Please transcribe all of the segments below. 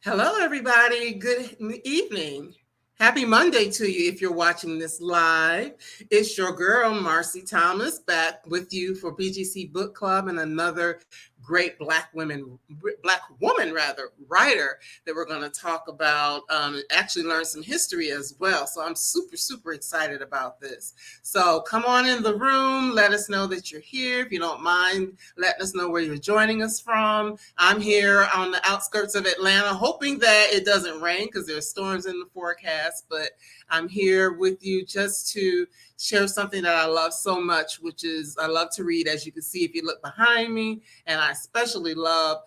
Hello, everybody. Good evening. Happy Monday to you if you're watching this live. It's your girl, Marcy Thomas, back with you for BGC Book Club and another great Black woman rather, writer that we're going to talk about, actually learn some history as well. So I'm super, super excited about this. So come on in the room. Let us know that you're here. If you don't mind, let us know where you're joining us from. I'm here on the outskirts of Atlanta, hoping that it doesn't rain because there's storms in the forecast. But I'm here with you just to share something that I love so much, which is I love to read, as you can see if you look behind me. And I especially love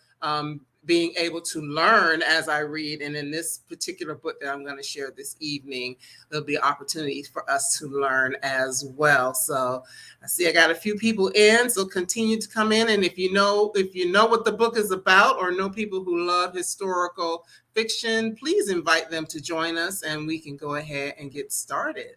being able to learn as I read. And in this particular book that I'm going to share this evening, there'll be opportunities for us to learn as well. So I see I got a few people in, so continue to come in. And if you know what the book is about or know people who love historical fiction, please invite them to join us and we can go ahead and get started.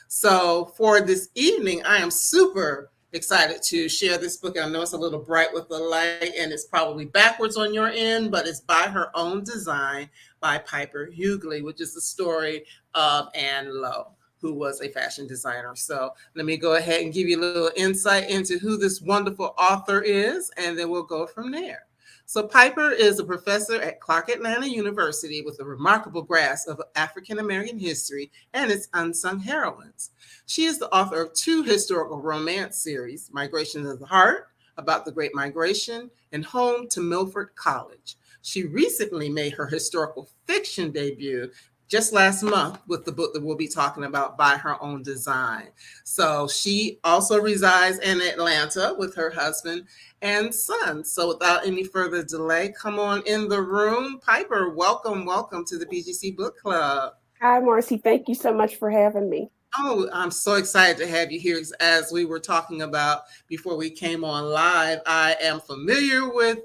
So for this evening, I am super excited to share this book. I know it's a little bright with the light and it's probably backwards on your end, but it's by her own design by Piper Huguley, which is the story of Ann Lowe, who was a fashion designer. So let me go ahead and give you a little insight into who this wonderful author is, and then we'll go from there. So Piper is a professor at Clark Atlanta University with a remarkable grasp of African American history and its unsung heroines. She is the author of two historical romance series, Migration of the Heart, about the Great Migration, and Home to Milford College. She recently made her historical fiction debut just last month with the book that we'll be talking about by her own design. So she also resides in Atlanta with her husband and son. So without any further delay, come on in the room. Piper, welcome to the BGC Book Club. Hi, Marcy. Thank you so much for having me. Oh, I'm so excited to have you here. As we were talking about before we came on live, I am familiar with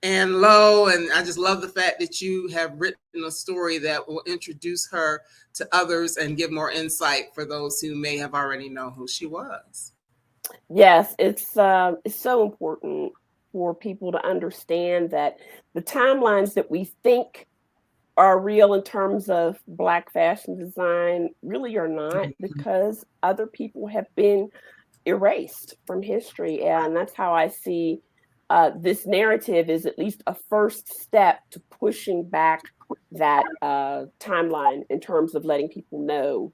Ann Lowe, and I just love the fact that you have written a story that will introduce her to others and give more insight for those who may have already known who she was. Yes, it's so important for people to understand that the timelines that we think are real in terms of Black fashion design really are not, Mhm. because other people have been erased from history. And that's how I see this narrative is at least a first step to pushing back that timeline in terms of letting people know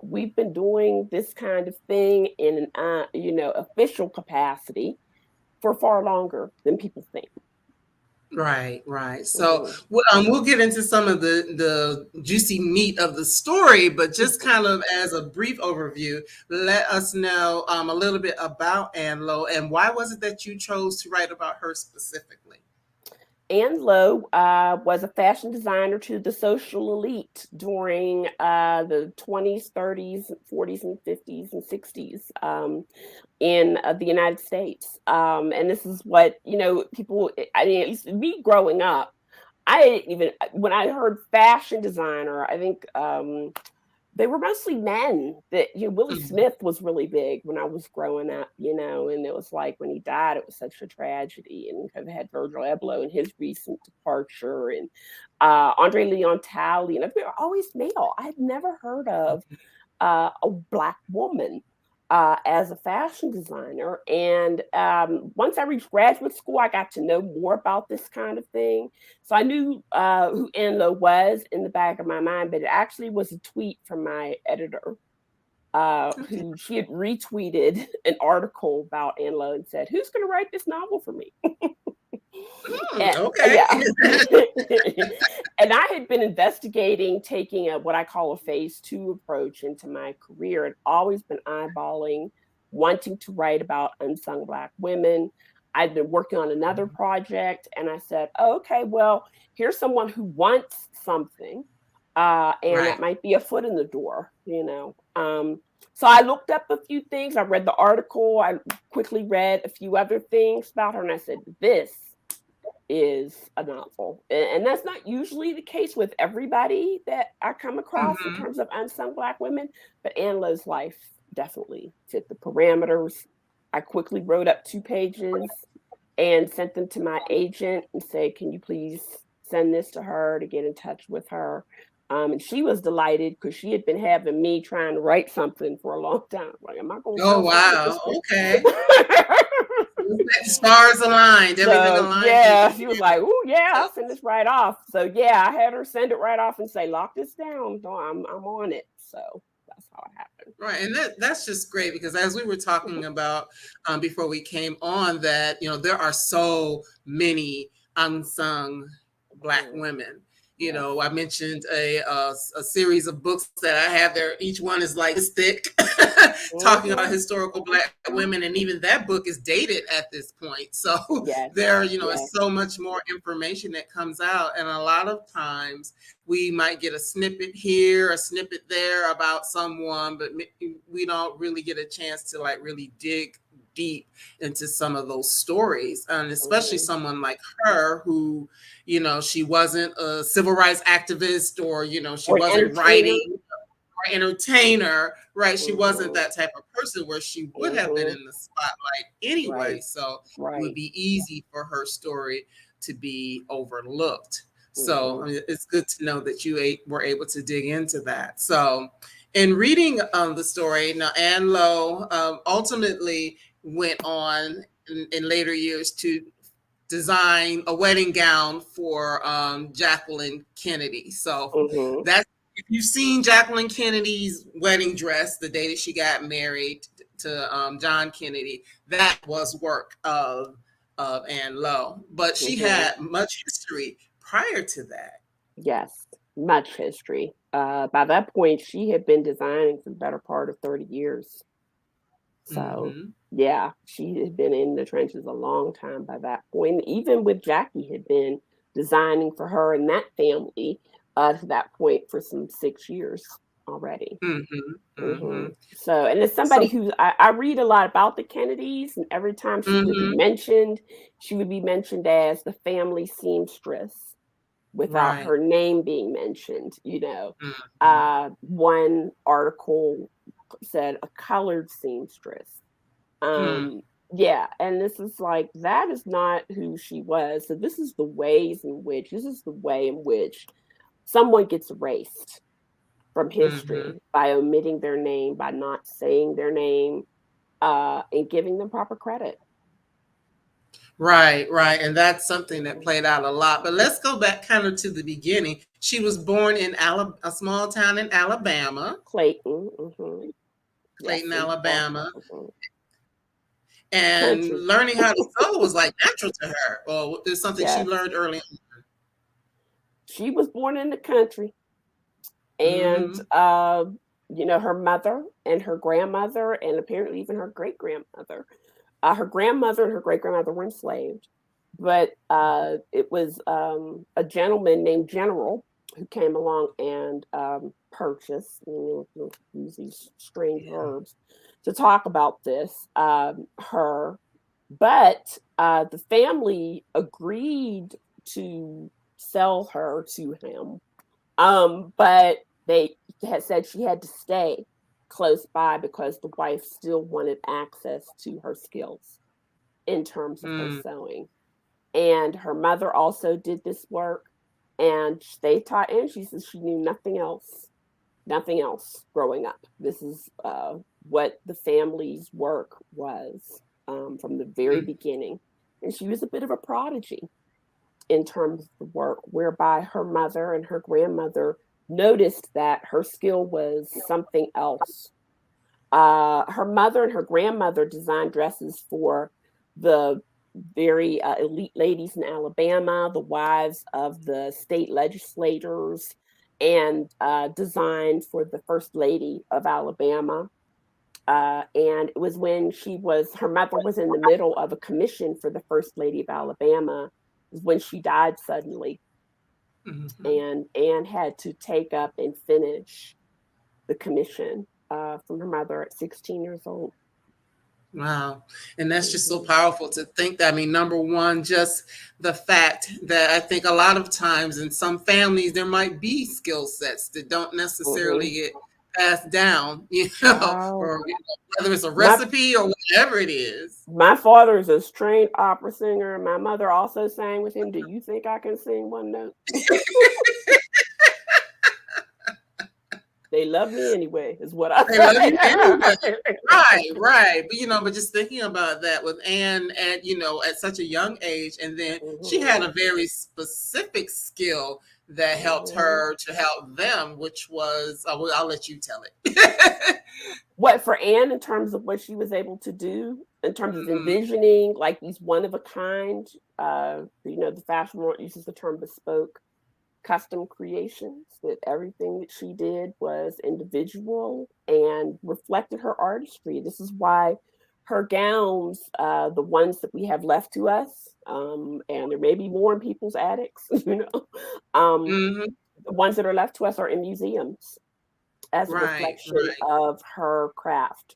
we've been doing this kind of thing in an official capacity for far longer than people think. Right, right. So Mhm. we'll get into some of the juicy meat of the story, but just kind of as a brief overview, let us know a little bit about Ann Lowe and why was it that you chose to write about her specifically? Ann Lowe was a fashion designer to the social elite during the 20s, 30s, 40s, and 50s and 60s in the United States. And this is what, people, I mean, at least me growing up, I didn't even, when I heard fashion designer, I think they were mostly men. That Willie Mhm. Smith was really big when I was growing up, and it was like when he died, it was such a tragedy. And kind of had Virgil Abloh and his recent departure, and Andre Leon Talley, and they were always male. I had never heard of a Black woman as a fashion designer. And once I reached graduate school, I got to know more about this kind of thing. So I knew who Ann Lowe was in the back of my mind, but it actually was a tweet from my editor. Okay. Who she had retweeted an article about Ann Lowe and said, "Who's going to write this novel for me?" Okay. Yeah. And I had been investigating taking what I call a phase 2 approach into my career. I'd always been eyeballing, wanting to write about unsung Black women. I'd been working on another project, and I said, oh, okay, well, here's someone who wants something, and Right. that might be a foot in the door. So I looked up a few things. I read the article. I quickly read a few other things about her, and I said, this is a novel. And that's not usually the case with everybody that I come across in Mhm. terms of unsung Black women, but Ann Lowe's life definitely fit the parameters. I quickly wrote up 2 pages and sent them to my agent and said, can you please send this to her to get in touch with her. And she was delighted because she had been having me trying to write something for a long time. Like, am I going to Oh, sell something wow. with Okay. this? The stars aligned, everything So aligned. yeah, she was like, "Oh yeah, I'll send this right off." So yeah, I had her send it right off and say, "Lock this down. No, I'm on it." So that's how it happened. Right, and that's just great because as we were talking about before we came on, that there are so many unsung Black Mhm. women. Yes. I mentioned a series of books that I have there. Each one is like this thick, talking about Mhm. historical Black women, and even that book is dated at this point. So Yes. there, Yes. is so much more information that comes out, and a lot of times we might get a snippet here, a snippet there about someone, but we don't really get a chance to like really dig deep into some of those stories. And especially Mhm. someone like her who, she wasn't a civil rights activist, or, she Or an wasn't entertainer. writing, or entertainer, right? She wasn't Mhm. that type of person where she would have been Mhm. in the spotlight anyway. Right. So it would Right. be easy for her story to be overlooked. So Mhm. it's good to know that you were able to dig into that. So in reading the story, now Ann Lowe ultimately went on in later years to design a wedding gown for Jacqueline Kennedy. So Mhm. that's, if you've seen Jacqueline Kennedy's wedding dress the day that she got married to John Kennedy, that was work of Ann Lowe. But she Mhm. had much history prior to that. Yes. Much history. By that point, she had been designing for the better part of 30 years. So, Hmm. yeah, she had been in the trenches a long time by that point. Even with Jackie had been designing for her and that family to that point for some 6 years already. Hmm. Hmm. So, and as So, somebody who I read a lot about the Kennedys, and every time mhm, she would be mentioned as the family seamstress without right. her name being mentioned. Mhm. One article said a colored seamstress. Mm, Um, yeah, and this is like that is not who she was. So this is the way in which someone gets erased from mhm. history by omitting their name, by not saying their name, and giving them proper credit. Right, right. And that's something that Mhm. played out a lot. But let's go back kind of to the beginning. She was born in a small town in Alabama, Clayton, yes, Clayton, in Georgia, Alabama. mhm. And Country, learning how to sew was like natural to her, or it's something she yes. learned early She was born in the country, and on. her mother and her grandmother, and apparently even her great grandmother. Her grandmother and her great grandmother were enslaved, but it was a gentleman named General who came along and purchased, use these strange Yeah. verbs to talk about this, her. But the family agreed to sell her to him, but they had said she had to stay close by because the wife still wanted access to her skills in terms of her Mm, sewing. And her mother also did this work, and they taught, and she says she knew nothing else growing up. This is what the family's work was from the very mm, beginning. And she was a bit of a prodigy in terms of the work, whereby her mother and her grandmother noticed that her skill was something else. Her mother and her grandmother designed dresses for the very elite ladies in Alabama, the wives of the state legislators, and designed for the first lady of Alabama. And it was when her mother was in the middle of a commission for the first lady of Alabama, is when she died suddenly, mhm. and Anne had to take up and finish the commission from her mother at 16 years old. Wow. And that's just so Mhm, powerful to think that. I mean, number one, just the fact that I think a lot of times in some families, there might be skill sets that don't necessarily mhm, get passed down, Wow. or whether it's a My recipe or whatever it is. my father is a trained opera singer. My mother also sang with him. Do you think I can sing one note? They love me anyway, is what I They love you anyway. say. Right, right. But but just thinking about that with Anne at at such a young age, and then she had Mhm, a very specific skill that helped mhm. her to help them, which was well, I'll let you tell it. What for Anne in terms of what she was able to do, in terms of Mhm, envisioning like these one of a kind, the fashion world uses the term bespoke custom creations, that everything that she did was individual and reflected her artistry. This is why her gowns, the ones that we have left to us, and there may be more in people's attics, um, mhm. the ones that are left to us are in museums as a Right, reflection right. of her craft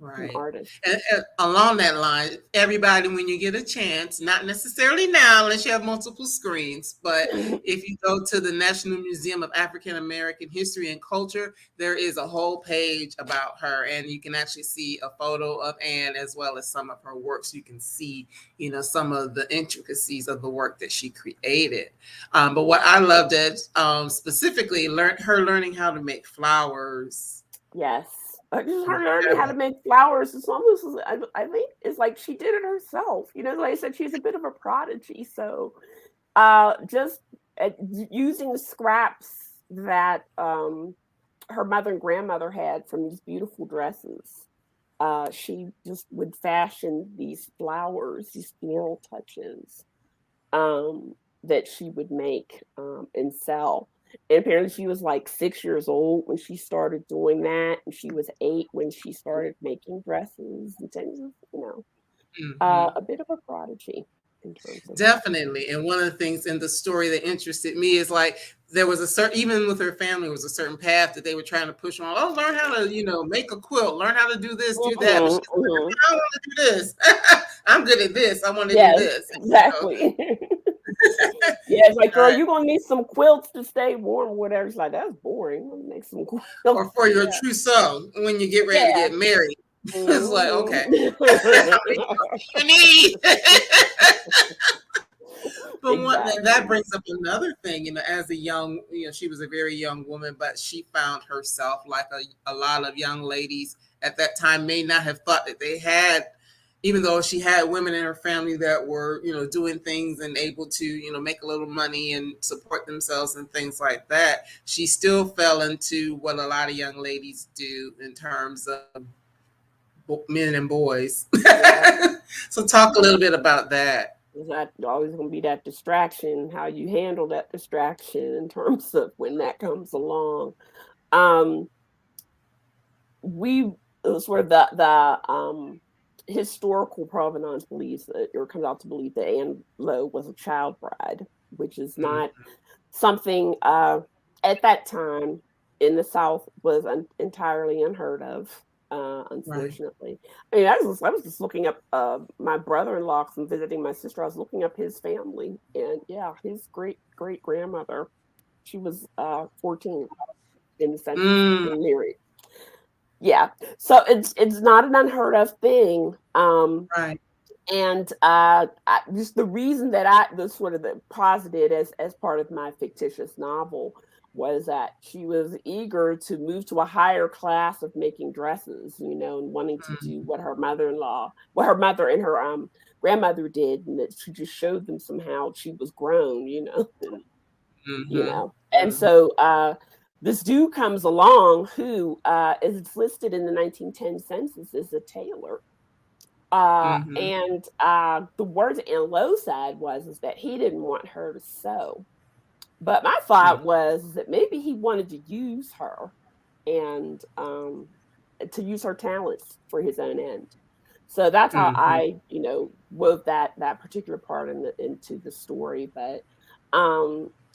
and Right. artistry. And along that line, everybody, when you get a chance, not necessarily now unless you have multiple screens, but if you go to the National Museum of African American History and Culture, there is a whole page about her, and you can actually see a photo of Anne as well as some of her works. You can see, some of the intricacies of the work that she created. But what I loved is specifically learning how to make flowers. Yes. Just her learning how to make flowers is almost I think it's like she did it herself. Like I said, she's a bit of a prodigy. So just using the scraps that her mother and grandmother had from these beautiful dresses. She just would fashion these flowers, these floral touches that she would make and sell. And apparently, she was like 6 years old when she started doing that, and she was 8 when she started making dresses and things. Mhm. A bit of a prodigy in terms of that. Definitely. And one of the things in the story that interested me is like there was a certain, even with her family, was a certain path that they were trying to push on. Oh, learn how to, make a quilt, learn how to do this, do that. But Mhm, she's mhm. like, I want to do this. I'm good at this. I want to do Yes, this. exactly. Yeah, it's like, girl, Uh, you're gonna need some quilts to stay warm, whatever. It's like, that's boring. Let me make some or quilts. for your Yeah. trousseau when you get ready to Yeah. get married. It's like, okay, Mhm. how many quilts do you need? But that Exactly. brings up another thing, as a young, she was a very young woman, but she found herself like a lot of young ladies at that time may not have thought that they had, even though she had women in her family that were, doing things and able to, make a little money and support themselves and things like that. She still fell into what a lot of young ladies do in terms of men and boys. Yeah. So talk a little bit about that. Is that always gonna be that distraction, how you handle that distraction in terms of when that comes along. Um, we sort of the historical provenance believes that or comes out to believe that Anne Lowe was a child bride, which is Mm, not something at that time in the South was entirely unheard of. right. Unfortunately, I mean, I was just looking up my brother-in-law from visiting my sister. I was looking up his family, and yeah, his great grandmother, she was 14 in the census Mm, being married. Yeah, so it's not an unheard of thing. right. And just the reason that the sort of the posited as part of my fictitious novel was that she was eager to move to a higher class of making dresses, and wanting to do Mm, what her mother and her grandmother did, and that she just showed them somehow she was grown, and, mhm, and mhm, so this dude comes along who is listed in the 1910 census as a tailor, mhm, and the words that Ann Lowe said was is that he didn't want her to sew. But my thought mhm, was that maybe he wanted to use her and to use her talents for his own end. So that's how mhm, I, wove that particular part into the story. But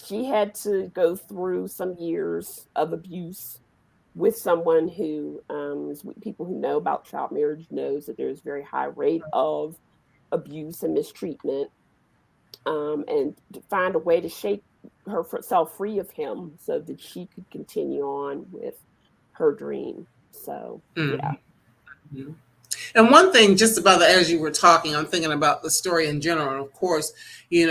she had to go through some years of abuse with someone who people who know about child marriage knows that there's a very high rate of abuse and mistreatment, and to find a way to shake herself free of him so that she could continue on with her dream. So yeah. Mm-hmm. And one thing, just about as you were talking, I'm thinking about the story in general. And of course, being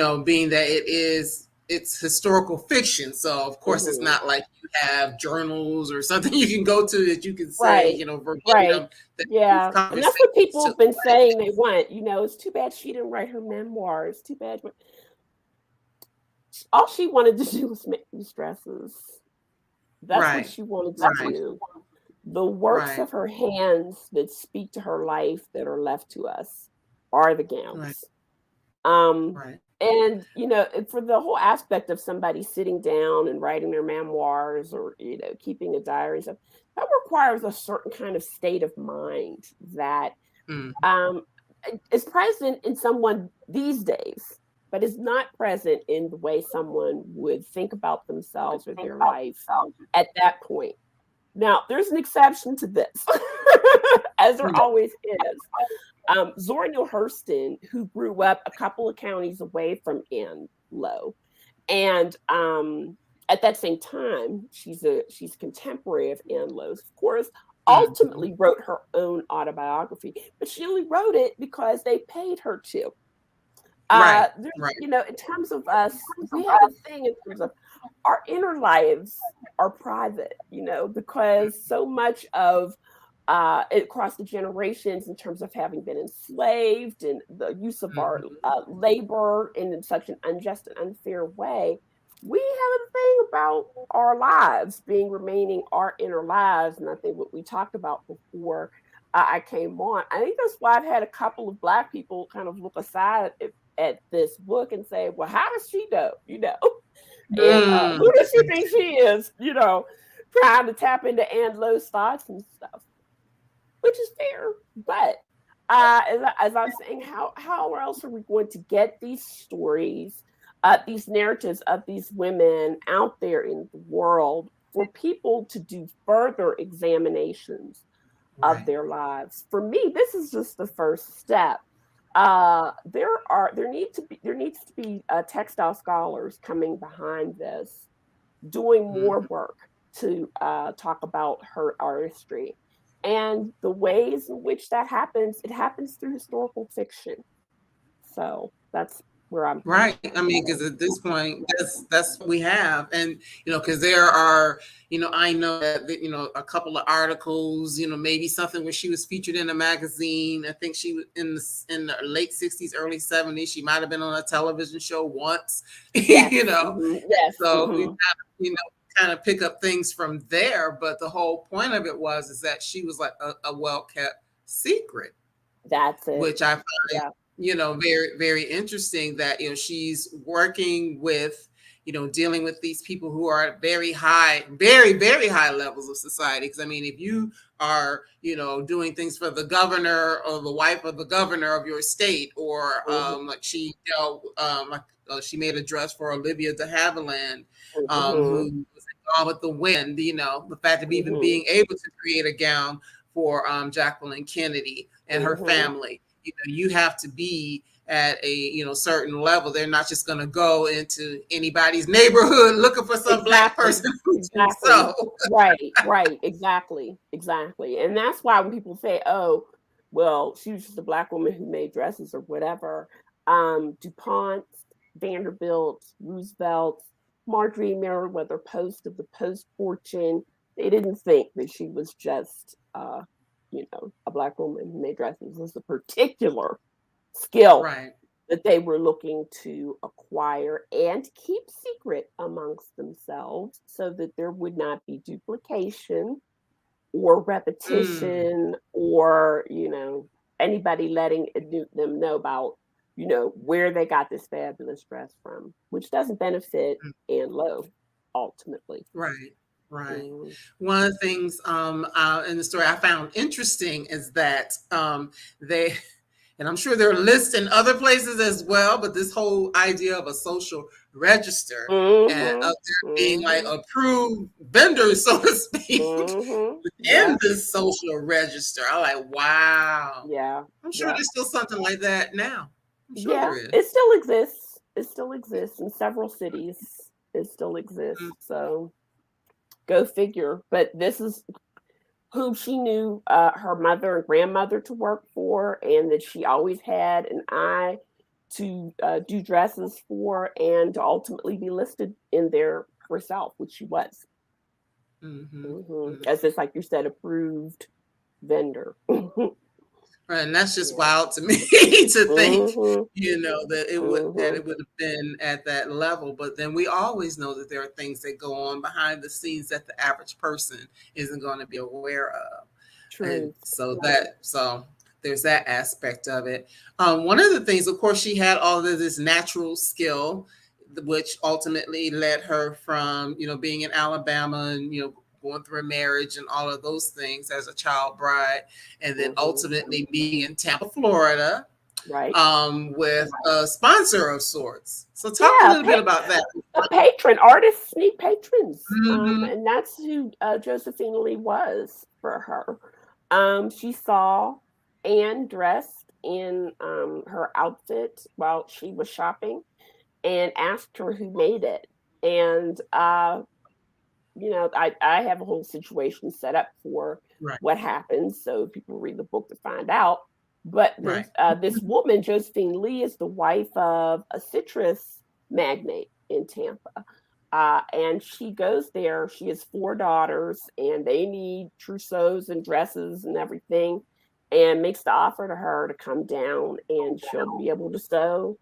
that it's historical fiction. So of course, it's Mm-hmm. not like you have journals or something you can go to that you can say, Right. Right. verbatim that these Yeah. And that's what conversations people took have been place. saying they want. It's too bad she didn't write her memoirs. Too bad. All she wanted to do was make these dresses. That's what Right, she wanted to right, do. The works right, of her hands that speak to her life that are left to us are the right, gowns. Um, right, and for the whole aspect of somebody sitting down and writing their memoirs or keeping a diary, and stuff, that requires a certain kind of state of mind that mm, um, is present in someone these days, but is not present in the way someone would think about themselves or their life at that point. Now, there's an exception to this, as there mm, always is. Zora Neale Hurston, who grew up a couple of counties away from Ann Lowe, and at that same time, she's a contemporary of Ann Lowe's, of course. mhm, Ultimately, wrote her own autobiography, but she only wrote it because they paid her to. right, There's, right, in terms of us, we have a thing in terms of our inner lives are private, because so much of across the generations, in terms of having been enslaved and the use of our mhm, labor in such an unjust and unfair way, we have a thing about our lives remaining our inner lives. And I think what we talked about before I came on, I think that's why I've had a couple of Black people kind of look aside at this book and say, well, how does she know? And mm, who does she think she is? Trying to tap into Ann Lowe's thoughts and stuff, which is fair. But as I'm saying, how else are we going to get these stories, these narratives of these women out there in the world for people to do further examinations of right, their lives? For me, this is just the first step. There needs to be textile scholars coming behind this, doing more mhm. work to talk about her artistry. And the ways in which that happens, it happens through historical fiction. So that's where I'm coming Right. I from. mean, because at this point, that's what we have, and because there are, I know that a couple of articles, maybe something where she was featured in a magazine. I think she was in the late '60s, early '70s. She might have been on a television show once, Yes. Yes. So we kind of pick up things from there. But the whole point of it is that she was like a well kept secret, That's it. which I find, Yeah. very, very interesting that, she's working with, dealing with these people who are at very high, very, very high levels of society. Because I mean, if you are, doing things for the governor or the wife of the governor of your state, or Hmm. like she made a dress for Olivia de Havilland, Hmm. who was in Gone with the Wind, the fact of even Hmm. being able to create a gown for Jacqueline Kennedy and her Hmm. family. You have to be at a certain level. They're not just going to go into anybody's neighborhood looking for some Black Exactly. person who can Exactly. sew. Right. Right. Exactly. Exactly. And that's why when people say, "Oh, well, she was just a Black woman who made dresses or whatever," DuPont, Vanderbilt, Roosevelt, Marjorie Merriweather Post of the Post Fortune, they didn't think that she was just, a Black woman who made dresses. It was a particular skill Right. that they were looking to acquire and keep secret amongst themselves so that there would not be duplication or Mm, repetition or, anybody letting them know about, where they got this fabulous dress from, which doesn't benefit mm, Ann Lowe ultimately. right. Right. Mm. One of the things in the story I found interesting is that they, and I'm sure there are lists in other places as well, but this whole idea of a social register and Mhm. of there being like Mhm. approved vendors, so to speak, Mhm. within Yeah. this social register. I'm like, wow. Yeah. I'm sure Yeah. there's still something like that now. I'm sure Yeah, there is. it still exists. It still exists in several cities. It still Mm, exists. So go figure. But this is whom she knew her mother and grandmother to work for, and that she always had an eye to do dresses for and to ultimately be listed in there herself, which she was. Mm-hmm. Mm-hmm. As this, like you said, approved vendor. Right, and that's just Yeah. wild to me to think, Mhm. that Mhm. it would have been at that level. But then we always know that there are things that go on behind the scenes that the average person isn't going to be aware of, and Truth. so there's that aspect of it. One of the things, of course, she had all of this natural skill, which ultimately led her from being in Alabama and going through a marriage and all of those things as a child bride, and then Mhm. ultimately being in Tampa, Florida, Right. with a sponsor of sorts. So talk a Yeah. little bit about that. A patron. Artists need patrons. Mm-hmm. And that's who Josephine Lee was for her. She saw Anne dressed in her outfit while she was shopping and asked her who made it. And I have a whole situation set up for Right, what happens, so people read the book to find out. But right. this woman, Josephine Lee, is the wife of a citrus magnate in Tampa. And she goes there. She has 4 daughters, and they need trousseaux and dresses and everything, and makes the offer to her to come down, and she'll be able to sew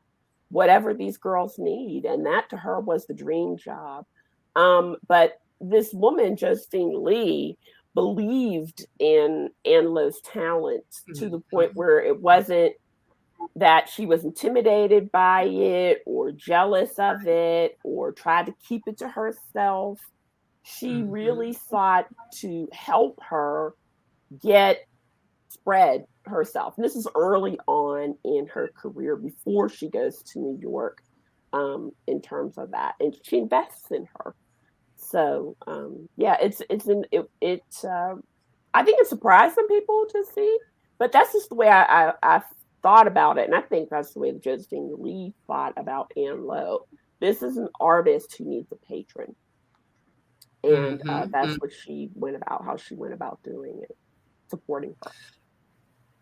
whatever these girls need. And that to her was the dream job. But this woman, Josephine Lee, believed in Ann Lowe's talent to the point Mm-hmm. where it wasn't that she was intimidated by it or jealous of it or tried to keep it to herself. She Mm-hmm. really sought to help her get spread herself. And this is early on in her career before she goes to New York, in terms of that. And she invests in her. So yeah, I think it surprised some people to see, but that's just the way I thought about it, and I think that's the way that Josephine Lee thought about Ann Lowe. This is an artist who needs a patron, and Mm-hmm. that's what she went about, how she went about doing it, supporting her.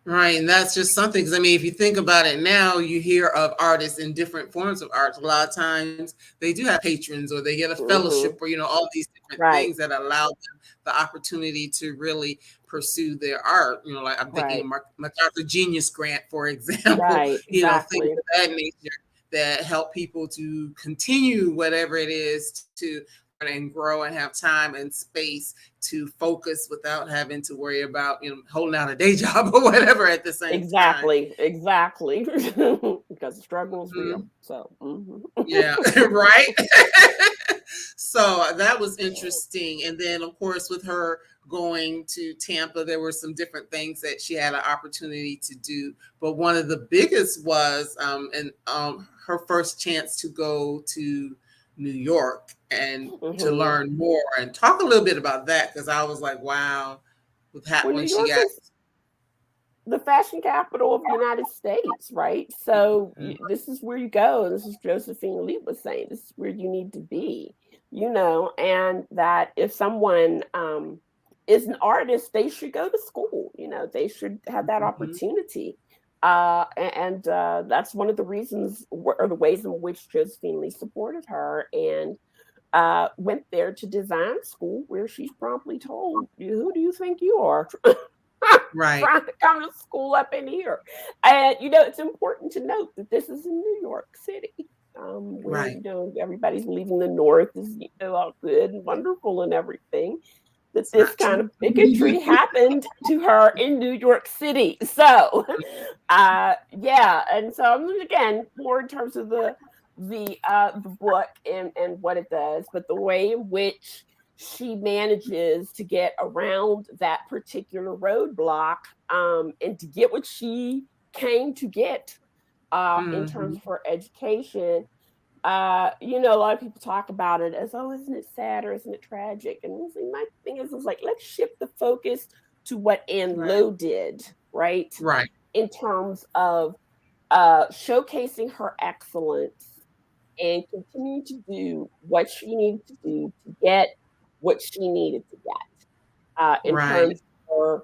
Right, and that's just something because I mean, if you think about it now, you hear of artists in different forms of art. A lot of times they do have patrons or they get a fellowship Hmm. or all these different Right, things that allow them the opportunity to really pursue their art. Like I'm thinking of right, MacArthur Genius Grant, for example. right, Things exactly. of that nature that help people to continue whatever it is to learn and grow and have time and space to focus without having to worry about holding out a day job or whatever at the same time. Exactly, exactly. Because the struggle is real. Mhm. So, Yeah, right. So that was interesting. And then, of course, with her going to Tampa, there were some different things that she had an opportunity to do. But one of the biggest was and her first chance to go to New York and to mhm. learn more and talk a little bit about that because I was like, wow, Well, New when she York got. is the fashion capital of the United States, right? So this is where you go. This is Josephine Lee was saying. This is where you need to be, and that if someone is an artist, they should go to school. They should have that Mhm. opportunity. And that's one of the reasons or the ways in which Josephine Lee supported her and went there to design school, where she's promptly told, "Who do you think you are?" Right, Trying to come to school up in here. And it's important to note that this is in New York City, where right. everybody's believing the North is all good and wonderful and everything. That It's this not kind true. of bigotry happened to her in New York City. So, yeah, and so again, more in terms of the book and what it does, but the way in which she manages to get around that particular roadblock, and to get what she came to get in terms Mhm. of her education. A lot of people talk about it as, oh, isn't it sad or isn't it tragic? And my thing is like, let's shift the focus to what Ann Right, Lowe did, right? right, In terms of showcasing her excellence and continuing to do what she needed to do to get what she needed to get, in right. terms her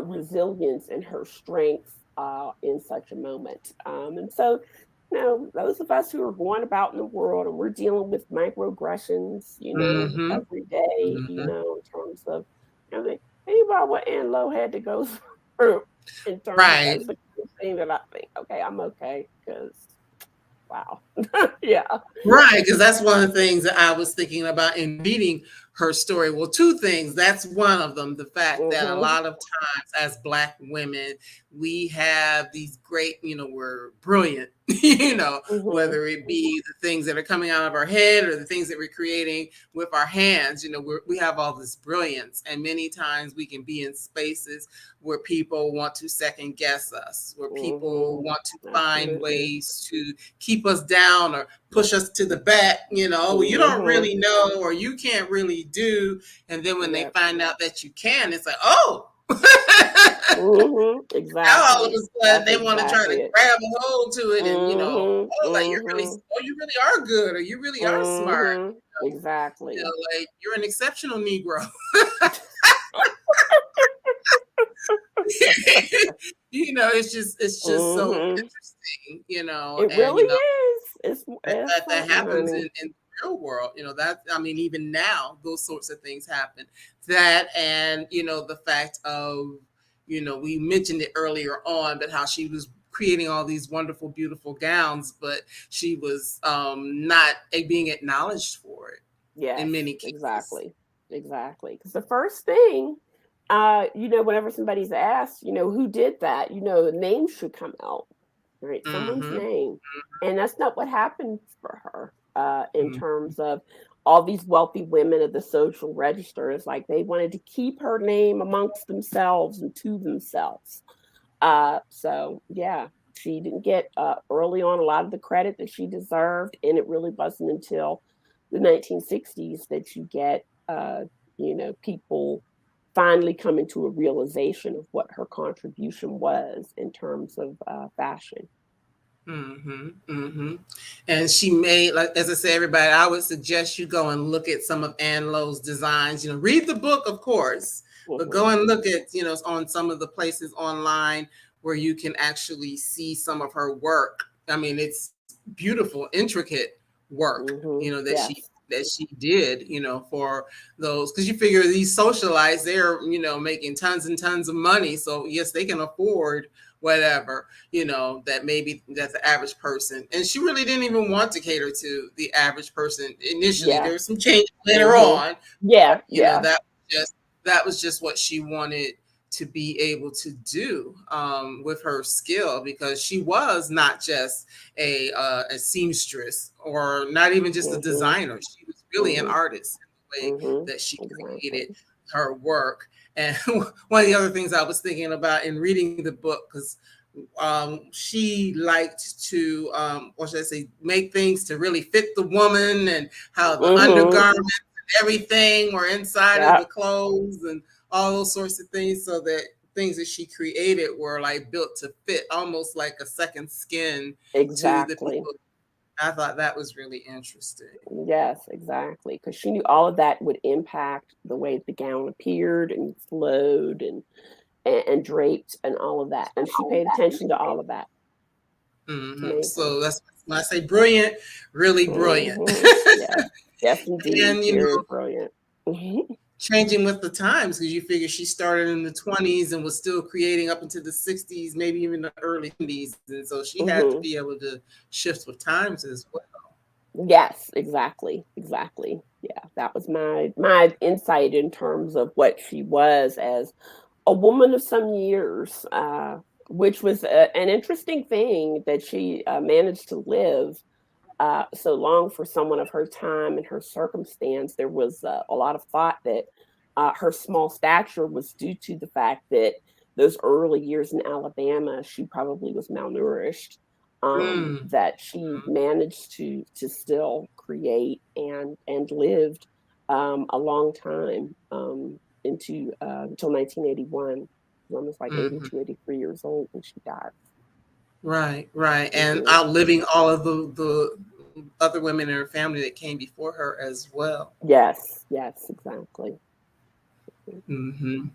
resilience and her strength in such a moment. And so, those of us who are going about in the world and we're dealing with microaggressions, Mm-hmm. every day, Mm-hmm. in terms of, think about what Ann Lowe had to go through in terms of Right. that's the kind of thing that I think, okay, I'm okay, because wow. Yeah. Right, because that's one of the things that I was thinking about in reading her story. Well, two things. That's one of them. The fact that a Mm-hmm. lot of times as Black women, we have these great, we're brilliant, Mm-hmm. whether it be the things that are coming out of our head or the things that we're creating with our hands. We have all this brilliance. And many times we can be in spaces where people want to second guess us, where people Mm-hmm. want to find Absolutely. ways to keep us down or push us to the back, well, you don't Mm-hmm. really know or you can't really do. And then when they Yep. find out that you can, it's like, oh, Mm-hmm. now all of a Exactly. sudden That's they want to try to exactly it. grab a hold to it and, Mm-hmm. oh, like Mm-hmm. you really are good or you really are smart. Mm-hmm. Exactly. Like you're an exceptional Negro. it's just so Mm-hmm. interesting, It and really is. It's that something, happens honey. in the real world. That, I mean, even now, those sorts of things happen. That, and the fact of, we mentioned it earlier on, but how she was creating all these wonderful, beautiful gowns, but she was not being acknowledged for it in Yes, many cases. exactly. Exactly. Because the first thing, whenever somebody's asked, who did that, the name should come out, right? Someone's Mm-hmm. name. And that's not what happened for her in Mm-hmm. terms of all these wealthy women of the social register. It's like they wanted to keep her name amongst themselves and to themselves. So yeah, she didn't get early on a lot of the credit that she deserved, and it really wasn't until the 1960s that you get people finally coming to a realization of what her contribution was in terms of fashion. Mm-hmm, mm-hmm. And she made, like, as I say, everybody, I would suggest you go and look at some of Ann Lowe's designs. Read the book, of course, but go Hmm. and look at, on some of the places online where you can actually see some of her work. I mean, it's beautiful, intricate work, Hmm. that she Yes. did, for those, because you figure these socialites, they're, making tons and tons of money. So yes, they can afford whatever, that maybe that's the average person. And she really didn't even want to cater to the average person initially. Yeah. There was some change later Hmm. on, Yeah. but Yeah. that was just what she wanted to be able to do with her skill, because she was not just a seamstress or not even just a Hmm. designer. She was really an Hmm. artist in the way Hmm. that she created Exactly. her work. And one of the other things I was thinking about in reading the book, because she liked to, or should I say, make things to really fit the woman, and how the Hmm. undergarments and everything were inside of Yeah. the clothes and all those sorts of things, so that things that she created were like built to fit, almost like a second skin to the Exactly. people. I thought that was really interesting. Yes, exactly. Because she knew all of that would impact the way the gown appeared and flowed and draped and all of that. And she paid attention to all of that. It's amazing. So that's when I say brilliant, really brilliant. Hmm. Yes. Yes, indeed. And Very brilliant. Mhm. changing with the times, because you figure she started in the 20s and was still creating up into the 60s, maybe even the early 70s, and so she had to Mhm. be able to shift with times as well. Yes, exactly. Exactly. Yeah, that was my insight in terms of what she was as a woman of some years, which was an interesting thing that she managed to live so long for someone of her time and her circumstance. There was a lot of thought that her small stature was due to the fact that those early years in Alabama, she probably was malnourished. Mm, That she managed to still create and lived a long time into until 1981. Almost like mhm. 82, 83 years old when she died. Right, right, and Hmm. outliving all of the other women in her family that came before her as well. Yes, yes, exactly. Hmm.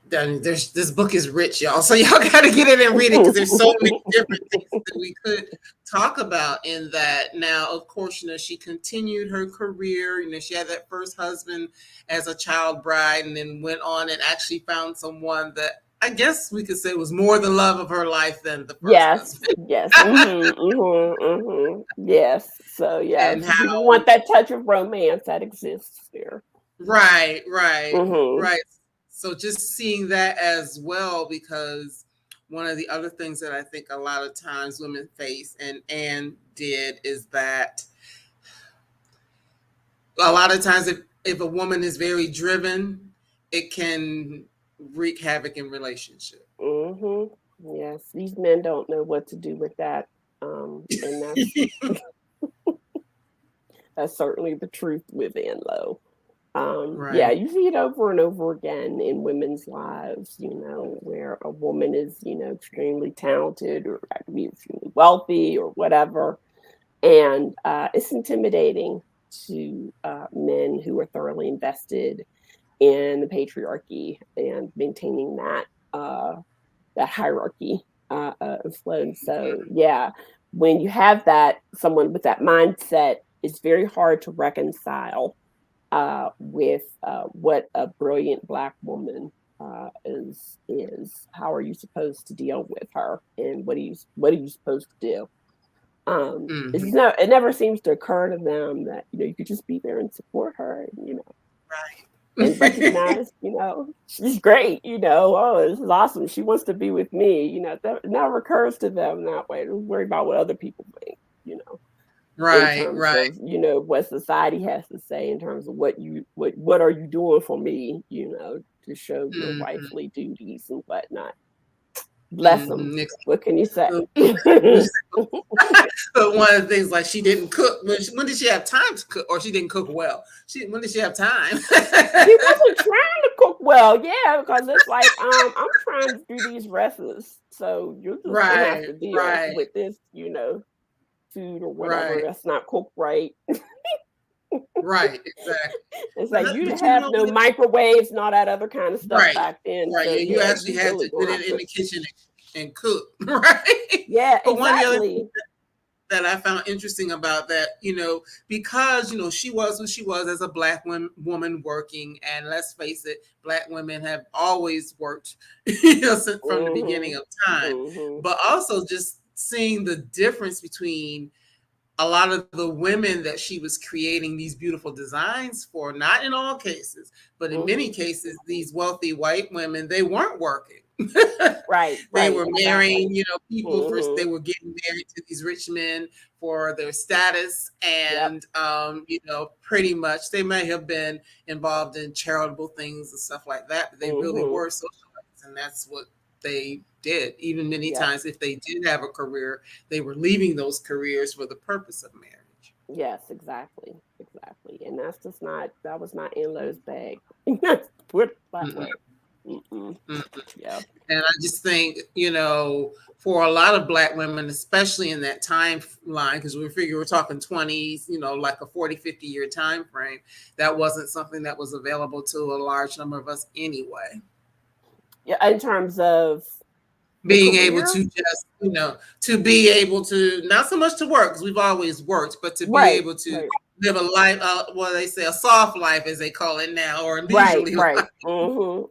This book is rich, y'all. So y'all got to get in and read it because there's so many different things that we could talk about in that. Now, of course, she continued her career. She had that first husband as a child bride, and then went on and actually found someone that I guess we could say was more the love of her life than the first husband. Yes. Yes. So yeah, And people how want that touch of romance that exists there. right. So just seeing that as well, because one of the other things that I think a lot of times women face, and Anne did, is that a lot of times if a woman is very driven, it can wreak havoc in relationship. Yes, these men don't know what to do with that, and that's certainly the truth with Ann Lowe. Yeah, Right. you see it over and over again in women's lives, where a woman is, extremely talented or be extremely wealthy or whatever. And it's intimidating to men who are thoroughly invested in the patriarchy and maintaining that hierarchy flow. So yeah, when you have someone with that mindset, it's very hard to reconcile with what a brilliant Black woman is. How are you supposed to deal with her, and what are you supposed to do? It never seems to occur to them that you could just be there and support her, Right. and recognize, she's great. Oh, this is awesome. She wants to be with me. That never occurs to them that way. Don't worry about what other people think. In Right. terms of what society has to say, in terms of what are you doing for me, to show your wifely duties and whatnot. Bless them. What can you say? But one of the things, like, she didn't cook. When did she have time to cook? Or she didn't cook well? When did she have time? She wasn't trying to cook well, yeah, because it's like, I'm trying to do these recipes, so you're just gonna have to deal with this, food or whatever that's not cooked right. Right, exactly. It's like you didn't have no microwaves and all that other kind of stuff back then. Right. So You yeah, actually you had really to get gonna in the kitchen and cook, right? Yeah, But one of the other exactly. things that I found interesting about that, because she was who she was as a Black woman working, and let's face it, Black women have always worked, from the beginning of time. But also just seeing the difference between a lot of the women that she was creating these beautiful designs for, not in all cases, but in many cases, these wealthy white women, they weren't working. They were marrying, people they were getting married to these rich men for their status. And, pretty much they may have been involved in charitable things and stuff like that, but they really were socialites. And that's what they did. Even many times, if they did have a career, they were leaving those careers for the purpose of marriage. Yes, exactly. And that was not Ann Lowe's bag. Put it that way. Yeah. And I just think, for a lot of Black women, especially in that timeline, because we're talking 20s, like a 40, 50-year time frame, that wasn't something that was available to a large number of us anyway. Yeah, in terms of being able to just, to be able to, not so much to work, because we've always worked, but to be able to live a life, what they say, a soft life, as they call it now, or a leisurely life.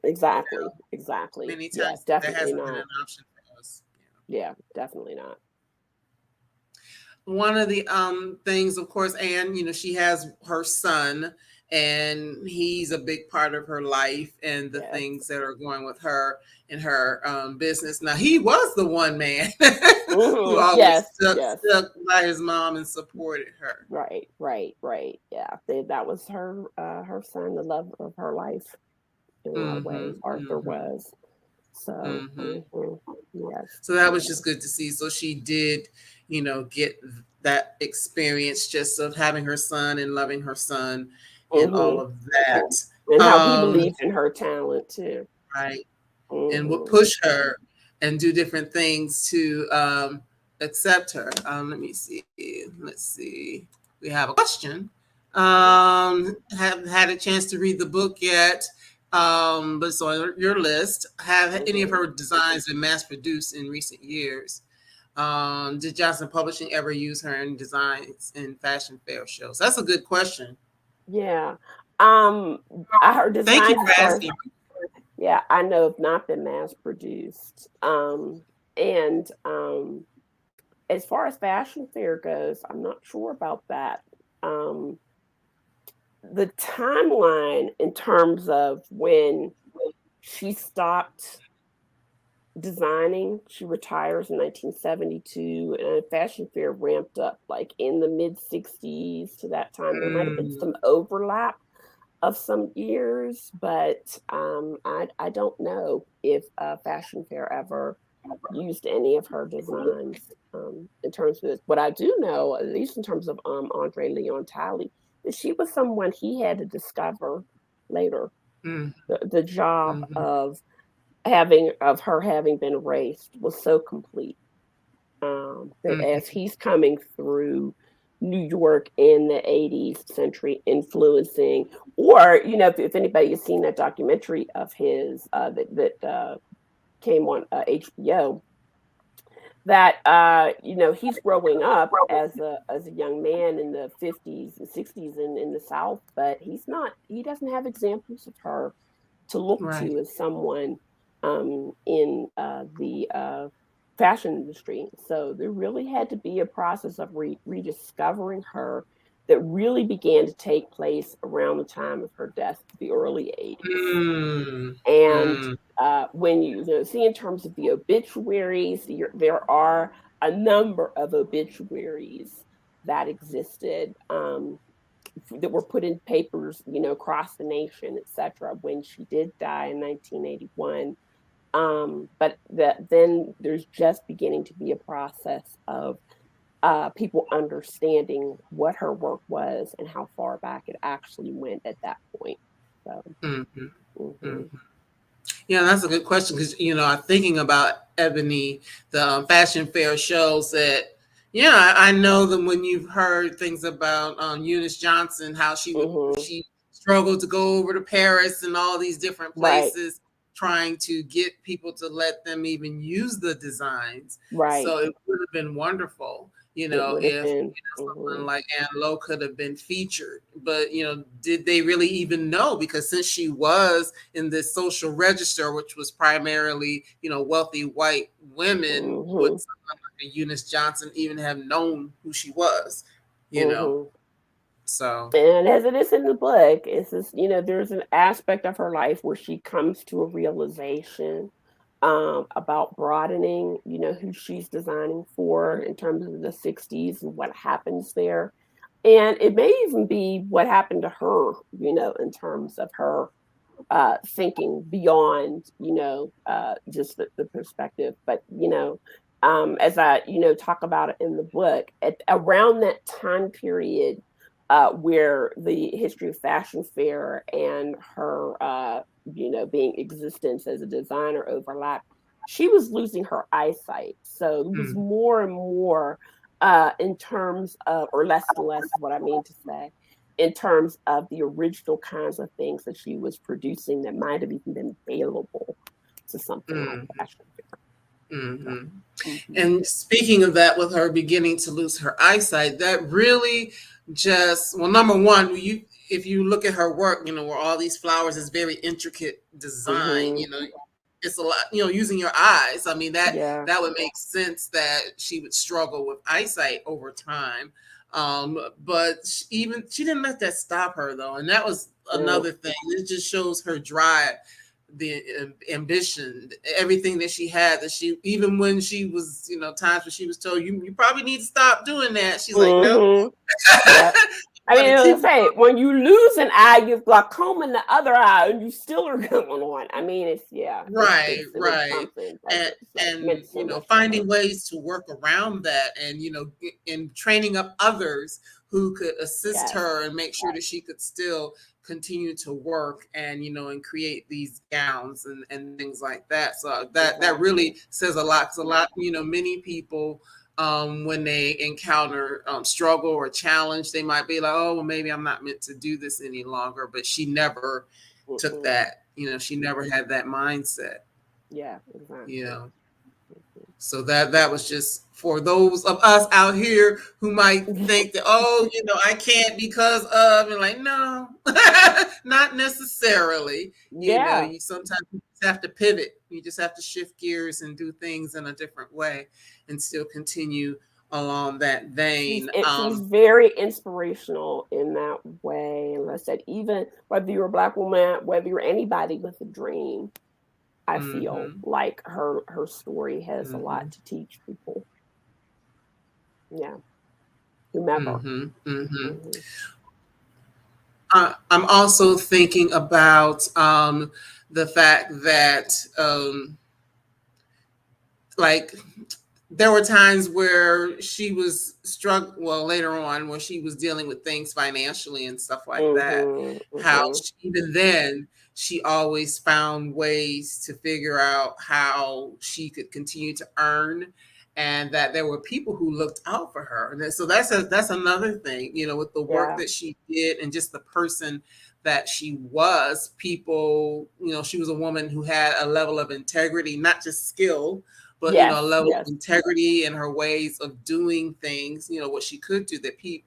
Exactly. Many times that hasn't been an option for us. Yeah, definitely not. One of the things, of course, Anne, she has her son, and he's a big part of her life and the things that are going with her in her business. Now, he was the one man who always stuck by his mom and supported her. Right. Yeah, that was her son, the love of her life. In a lot of ways, Arthur was. So, yes. So that was just good to see. So she did, get that experience just of having her son and loving her son and all of that. And how he believed in her talent too. Right. And would push her and do different things to accept her. Let me see. Let's see. We have a question. Haven't had a chance to read the book yet. But so on your list, have any of Mm-hmm. her designs been mass produced in recent years? Did Johnson Publishing ever use her in designs in fashion fair shows? That's a good question. Yeah. Um, her Thank you designs, for as far as, asking. yeah, I know have not been mass produced. And as far as fashion fair goes, I'm not sure about that. Um, the timeline in terms of when she stopped designing, she retires in 1972, and fashion fair ramped up like in the mid 60s to that time. There might have been Mm, some overlap of some years, but I don't know if fashion fair ever used any of her designs in terms of this. What I do know, at least in terms of Andre Leon Talley, that she was someone he had to discover later. mm, The job mhm, of her having been erased was so complete that mhm, as he's coming through New York in the 80s century, influencing, or if anybody has seen that documentary of his that came on HBO, that he's growing up as a young man in the 50s and 60s in the South, but he doesn't have examples of her to look right. to as someone in the fashion industry. So there really had to be a process of rediscovering her that really began to take place around the time of her death, the early 80s. Mm, And mm, when see in terms of the obituaries, there are a number of obituaries that existed that were put in papers, across the nation, etc. When she did die in 1981. But then there's just beginning to be a process of people understanding what her work was and how far back it actually went at that point. So, mhm, mhm, mhm. Yeah, that's a good question because I'm thinking about Ebony, the fashion fair shows that. Yeah, I know that when you've heard things about Eunice Johnson, how mhm, she struggled to go over to Paris and all these different right, places, trying to get people to let them even use the designs. right. So it would have been wonderful, It would have if been. someone Mhm, like Ann Lowe could have been featured. But did they really even know? Because since she was in this social register, which was primarily, wealthy white women, would mhm, someone like Eunice Johnson even have known who she was? You know, mhm. so. And as it is in the book, it's just, there's an aspect of her life where she comes to a realization about broadening, who she's designing for in terms of the 60s and what happens there. And it may even be what happened to her, in terms of her thinking beyond, just the perspective. But, as I, talk about it in the book, at around that time period where the history of fashion fair and her, being existence as a designer overlapped, she was losing her eyesight. So it was Mm, more and more in terms of, or less and less is what I mean to say, in terms of the original kinds of things that she was producing that might have even been available to something like mm, fashion fair. mm. So, mhm, And speaking of that, with her beginning to lose her eyesight, that really just, well, number one, if you look at her work, where all these flowers is very intricate design, mhm, it's a lot, using your eyes. I mean, yeah, that would make sense that she would struggle with eyesight over time. But she didn't let that stop her though, and that was no, another thing. It just shows her drive, the ambition, everything that she had. That she, even when she was, times when she was told, you probably need to stop doing that. She's like, nope. mhm, yeah. I I'm mean, gonna keep as I say, when you lose an eye, you have glaucoma in the other eye, and you still are going on. I mean, it's yeah, right, it was right. something and that and meant so much to her. finding ways to work around that, and and training up others who could assist Yes, her and make sure that she could still continue to work, and and create these gowns and things like that. So that exactly. really says a lot, because a lot, many people, when they encounter struggle or challenge, they might be like, oh well, maybe I'm not meant to do this any longer. But she never took that. She never had that mindset. Yeah, exactly. So that was just for those of us out here who might think that, I can't because of, and like, no, not necessarily. Yeah. You sometimes you just have to pivot. You just have to shift gears and do things in a different way and still continue along that vein. She's very inspirational in that way. And like I said, even whether you're a Black woman, whether you're anybody with a dream, I feel like her story has a lot to teach people. Yeah. Whomever. I'm also thinking about the fact that like there were times where she was struggling, well, later on when she was dealing with things financially and stuff like that, how even then she always found ways to figure out how she could continue to earn, and that there were people who looked out for her. And so that's another thing, with the work that she did and just the person that she was. People, she was a woman who had a level of integrity, not just skill, but a level of integrity in her ways of doing things. What she could do.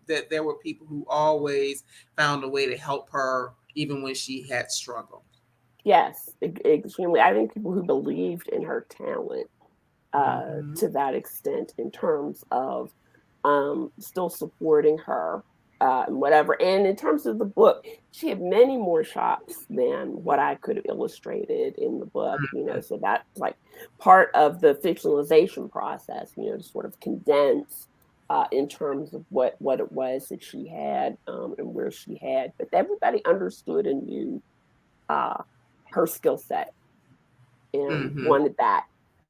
That there were people who always found a way to help her, even when she had struggled. Yes, extremely. I think people who believed in her talent to that extent, in terms of still supporting her and whatever. And in terms of the book, she had many more shots than what I could have illustrated in the book, so that's like part of the fictionalization process, to sort of condense in terms of what it was that she had and where she had, but everybody understood and knew her skill set and wanted that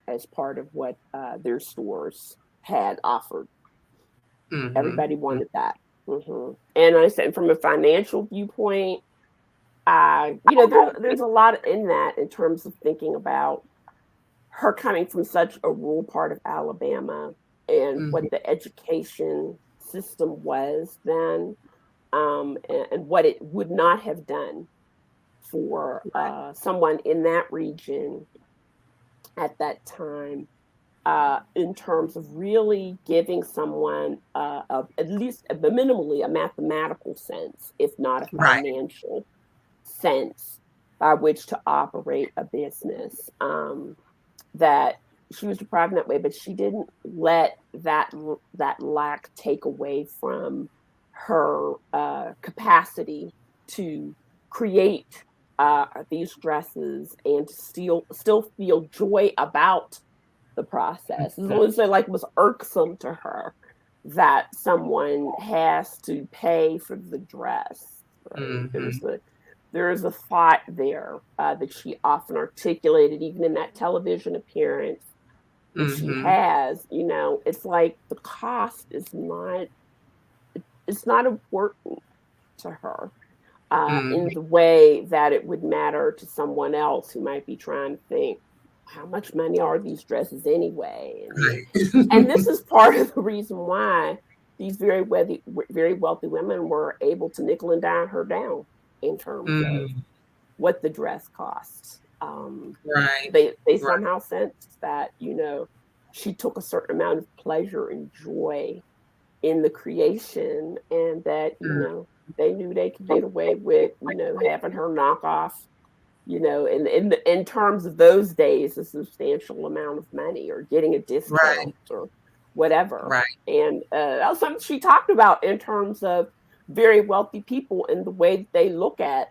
as part of what their stores had offered. Everybody wanted that. And I said, from a financial viewpoint, there's a lot in that in terms of thinking about her coming from such a rural part of Alabama and what the education system was then, and what it would not have done for someone in that region at that time, in terms of really giving someone at least minimally a mathematical sense, if not a financial sense by which to operate a business. That she was deprived in that way, but she didn't let that lack take away from her capacity to create these dresses and still feel joy about the process. As long as it was irksome to her that someone has to pay for the dress. Right? There is a thought there that she often articulated, even in that television appearance that she has. It's like the cost is not important to her in the way that it would matter to someone else who might be trying to think, how much money are these dresses anyway? And this is part of the reason why these very wealthy women were able to nickel and dime her down in terms of what the dress costs. They somehow sensed that, she took a certain amount of pleasure and joy in the creation, and that, they knew they could get away with, having her knock off, in terms of those days, a substantial amount of money, or getting a discount or whatever. And that was something she talked about in terms of very wealthy people and the way that they look at,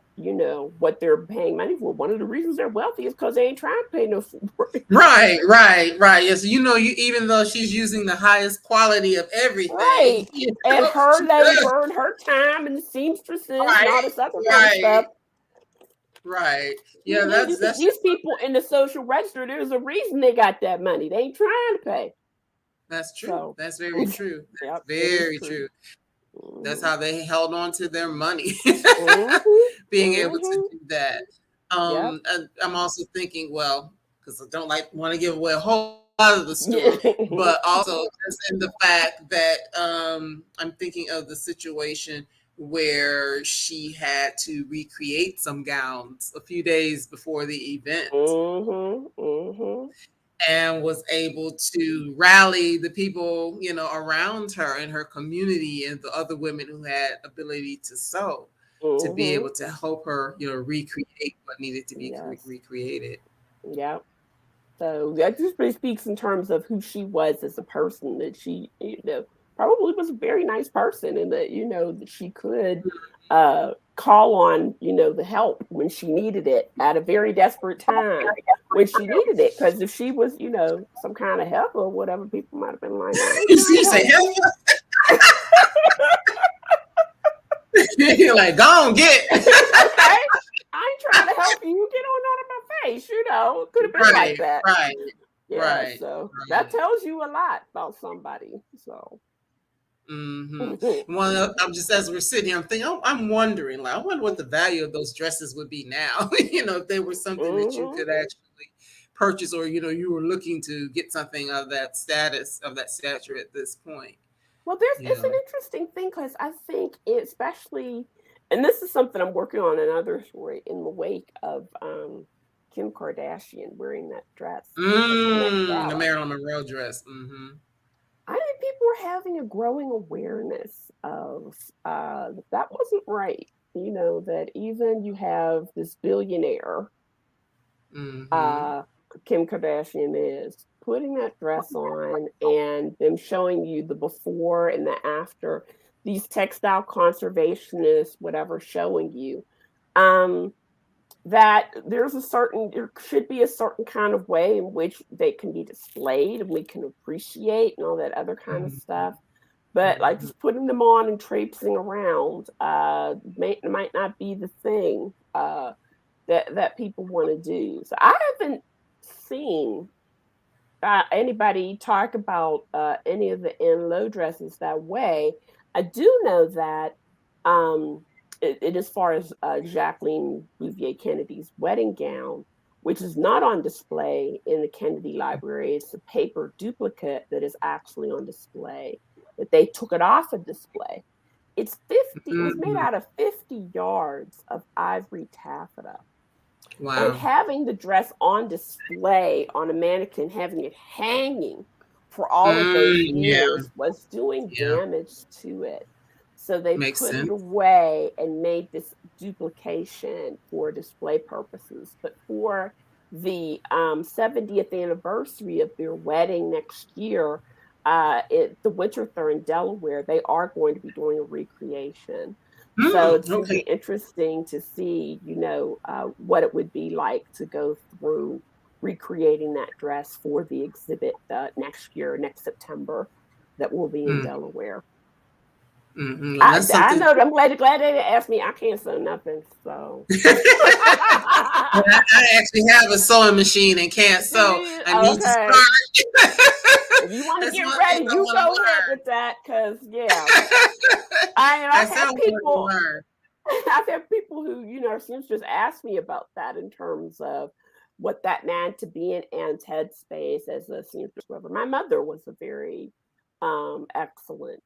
what they're paying money for. One of the reasons they're wealthy is because they ain't trying to pay no for it. Right. Yes, even though she's using the highest quality of everything, and her labor and her time and the seamstresses and all this other kind of stuff. Right. Yeah, that's these people in the social register. There's a reason they got that money. They ain't trying to pay. That's true. So, that's very true. That's very true. That's how they held on to their money, being able to do that. I'm also thinking, well, because I don't want to give away a whole lot of the story, but also just in the fact that I'm thinking of the situation where she had to recreate some gowns a few days before the event Mm-hmm. Mm-hmm. and was able to rally the people, around her in her community and the other women who had ability to sew to be Mm-hmm. able to help her, recreate what needed to be Yes. recreated. Yeah. So that just really speaks in terms of who she was as a person, that she, probably was a very nice person, and that, that she could call on, the help when she needed it at a very desperate time when she needed it. Because if she was, some kind of help or whatever, people might have been like, I ain't You trying see, you to say, help hell yeah. You're like, go on, get you. it. Okay? I ain't trying to help you. Get on out of my face. It could have been like Right, that. right, Yeah, right, so that right. tells you a lot about somebody. So Well, I'm just as we're sitting here, I'm thinking, I'm wondering, like, I wonder what the value of those dresses would be now. If they were something that you hmm could actually purchase, or you were looking to get something of that status, of that stature at this point. Well, You it's an know. interesting thing because I think especially, and this is something I'm working on another story in the wake of Kim Kardashian wearing that dress at the Met The Gala. Marilyn Monroe dress. Mm-hmm. I think people are having a growing awareness of that wasn't right. That even you have this billionaire, Mm-hmm. uh, Kim Kardashian is, putting that dress on and them showing you the before and the after, these textile conservationists, whatever, showing you um, that there should be a certain kind of way in which they can be displayed and we can appreciate and all that other kind of Mm-hmm. stuff. But like Mm-hmm. just putting them on and traipsing around might not be the thing. That people want to do. So I haven't seen anybody talk about any of the Ann Lowe dresses that way. I do know that as far as Jacqueline Bouvier Kennedy's wedding gown, which is not on display in the Kennedy Library, it's a paper duplicate that is actually on display. That they took it off of display. It's 50. It was made Mm-hmm. out of 50 yards of ivory taffeta, and Wow. having the dress on display on a mannequin, having it hanging for all of those Yeah. years was doing Yeah. damage to it. So they Makes put it sense. away and made this duplication for display purposes. But for the 70th anniversary of their wedding next year, the Winterthur in Delaware, they are going to be doing a recreation. So it's going to Okay. be interesting to see, what it would be like to go through recreating that dress for the exhibit next year, next September, that will be in Mm, Delaware. Well, that's I something. know. I'm glad they didn't ask me. I can't sew nothing. So. Well, I actually have a sewing machine and can't Do sew. you? I need to Okay. start. If you want to That's get one thing ready, I you want go ahead with that. Cause yeah, I I've said I had wanted to people. learn. I've had people who, seems just ask me about that in terms of what that meant to be in Anne's headspace as a seamstress. Whoever. My mother was a very excellent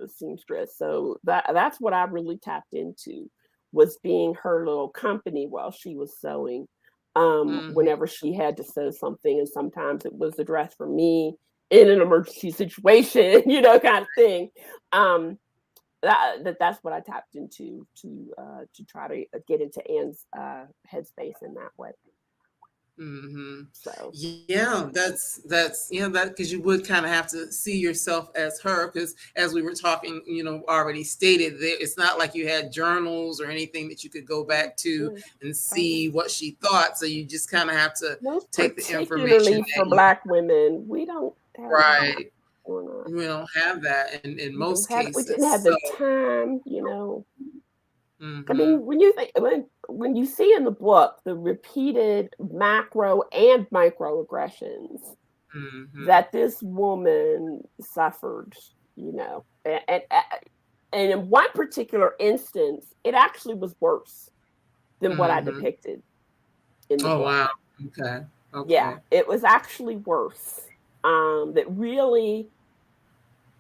seamstress, so that's what I really tapped into, was being her little company while she was sewing. Mhm. Whenever she had to sew something, and sometimes it was a dress for me in an emergency situation, kind of thing. Um, that's what I tapped into to try to get into Anne's headspace in that way. Mhm. So Yeah, that's that because you would kind of have to see yourself as her because as we were talking, already stated there, it's not like you had journals or anything that you could go yeah, back to yeah. and Um, see what she thought. So you just kind of have to Most take the information particularly for that you Black women, we don't have that right. going on. We don't have that in We don't most have. We didn't cases. have the time. I Mhm. mean, when you think when you see in the book the repeated macro and microaggressions Mhm. that this woman suffered, and and in one particular instance, it actually was worse than what I Mhm. depicted in the Oh book. wow. Okay. Yeah, Okay. it was actually worse. That really